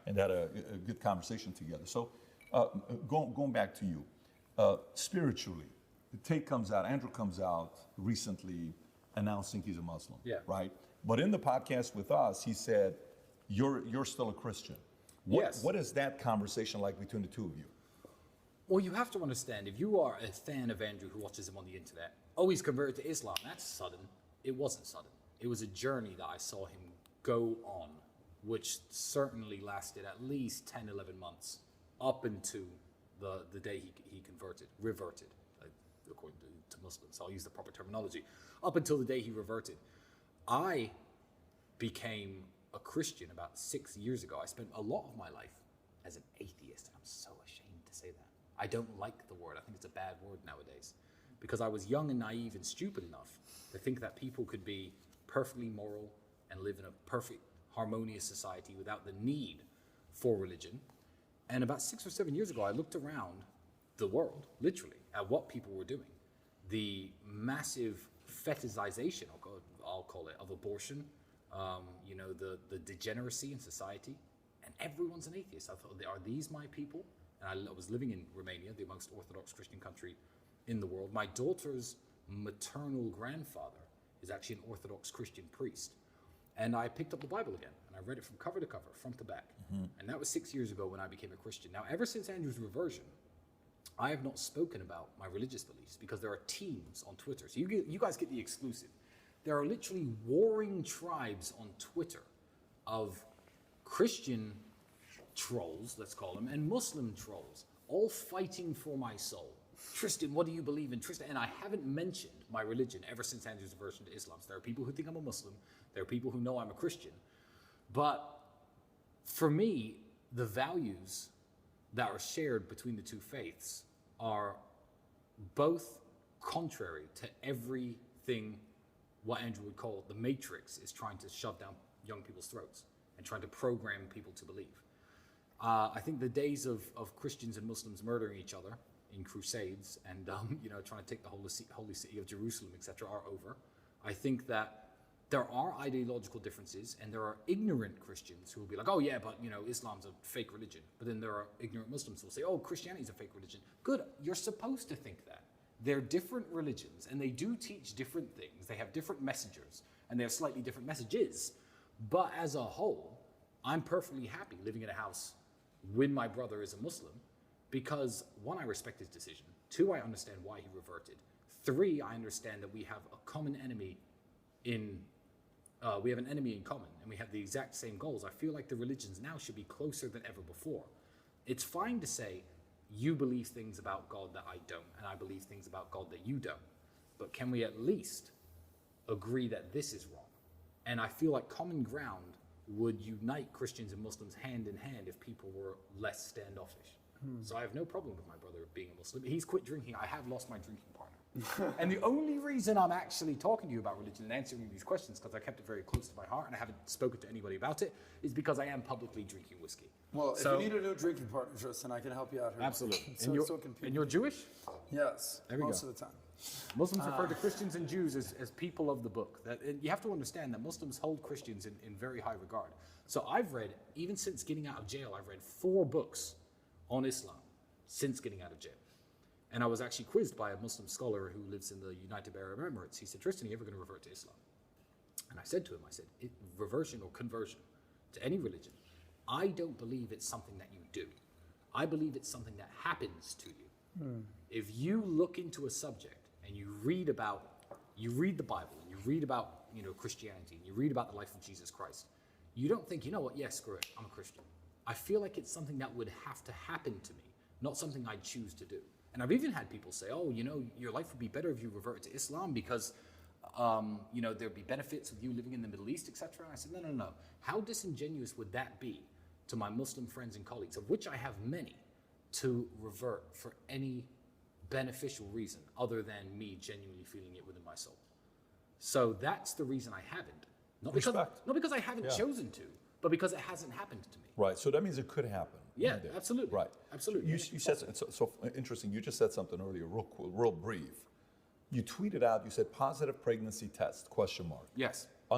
and had a good conversation together. So going back to you, spiritually, Andrew comes out recently announcing he's a Muslim, right? But in the podcast with us, he said, you're still a Christian. What is that conversation like between the two of you? Well, you have to understand, if you are a fan of Andrew who watches him on the internet, he's converted to Islam, that's sudden. It wasn't sudden. It was a journey that I saw him go on, which certainly lasted at least 10, 11 months up into the day he reverted, according to Muslims. So I'll use the proper terminology. Up until the day he reverted. I became a Christian about 6 years ago. I spent a lot of my life as an atheist, and I'm so ashamed to say that. I don't like the word. I think it's a bad word nowadays, because I was young and naive and stupid enough to think that people could be perfectly moral and live in a perfect, harmonious society without the need for religion. And about 6 or 7 years ago, I looked around the world, literally, at what people were doing. The massive fetishization, I'll call it, of abortion, the degeneracy in society, and everyone's an atheist. I thought, are these my people? And I was living in Romania, the most Orthodox Christian country in the world. My daughter's maternal grandfather is actually an Orthodox Christian priest. And I picked up the Bible again, and I read it from cover to cover, front to back. Mm-hmm. And that was 6 years ago when I became a Christian. Now, ever since Andrew's reversion, I have not spoken about my religious beliefs, because there are teams on Twitter. So you guys get the exclusive. There are literally warring tribes on Twitter of Christian trolls, let's call them, and Muslim trolls, all fighting for my soul. Tristan, what do you believe in? Tristan, and I haven't mentioned my religion ever since Andrew's aversion to Islam. So there are people who think I'm a Muslim. There are people who know I'm a Christian. But for me, the values that are shared between the two faiths are both contrary to everything what Andrew would call the matrix is trying to shove down young people's throats and trying to program people to believe. I think the days of Christians and Muslims murdering each other in crusades and trying to take the holy city of Jerusalem, etc., are over. I think that there are ideological differences, and there are ignorant Christians who will be like, oh yeah, but Islam's a fake religion. But then there are ignorant Muslims who will say, oh, Christianity's a fake religion. Good, you're supposed to think that. They're different religions, and they do teach different things. They have different messengers, and they have slightly different messages. But as a whole, I'm perfectly happy living in a house when my brother is a Muslim, because 1, I respect his decision. 2, I understand why he reverted. 3, I understand that we have a common enemy we have an enemy in common, and we have the exact same goals. I feel like the religions now should be closer than ever before. It's fine to say, you believe things about God that I don't, and I believe things about God that you don't. But can we at least agree that this is wrong? And I feel like common ground would unite Christians and Muslims hand in hand if people were less standoffish. So I have no problem with my brother being a Muslim. He's quit drinking. I have lost my drinking partner. And the only reason I'm actually talking to you about religion and answering these questions, because I kept it very close to my heart and I haven't spoken to anybody about it, is because I am publicly drinking whiskey. Well, if you need a new drinking partner, Tristan, I can help you out here. Absolutely. So and you're Jewish? Yes, most of the time. Muslims refer to Christians and Jews as people of the book. And you have to understand that Muslims hold Christians in very high regard. So I've read, even since getting out of jail, I've read 4 books on Islam since getting out of jail. And I was actually quizzed by a Muslim scholar who lives in the United Arab Emirates. He said, Tristan, are you ever going to revert to Islam? And I said to him, reversion or conversion to any religion, I don't believe it's something that you do. I believe it's something that happens to you. If you look into a subject and you read the Bible, and you read about Christianity, and you read about the life of Jesus Christ, you don't think, you know what, yeah, screw it, I'm a Christian. I feel like it's something that would have to happen to me, not something I'd choose to do. And I've even had people say, oh, your life would be better if you reverted to Islam because, there'd be benefits of you living in the Middle East, etc. And I said, no. How disingenuous would that be to my Muslim friends and colleagues, of which I have many, to revert for any beneficial reason other than me genuinely feeling it within my soul? So that's the reason I haven't. Not because I haven't chosen to, but because it hasn't happened to me. Right, so that means it could happen. Yeah, absolutely. Right. Absolutely. You said, so interesting, you just said something earlier, real brief. You tweeted out, you said positive pregnancy test, ? Yes.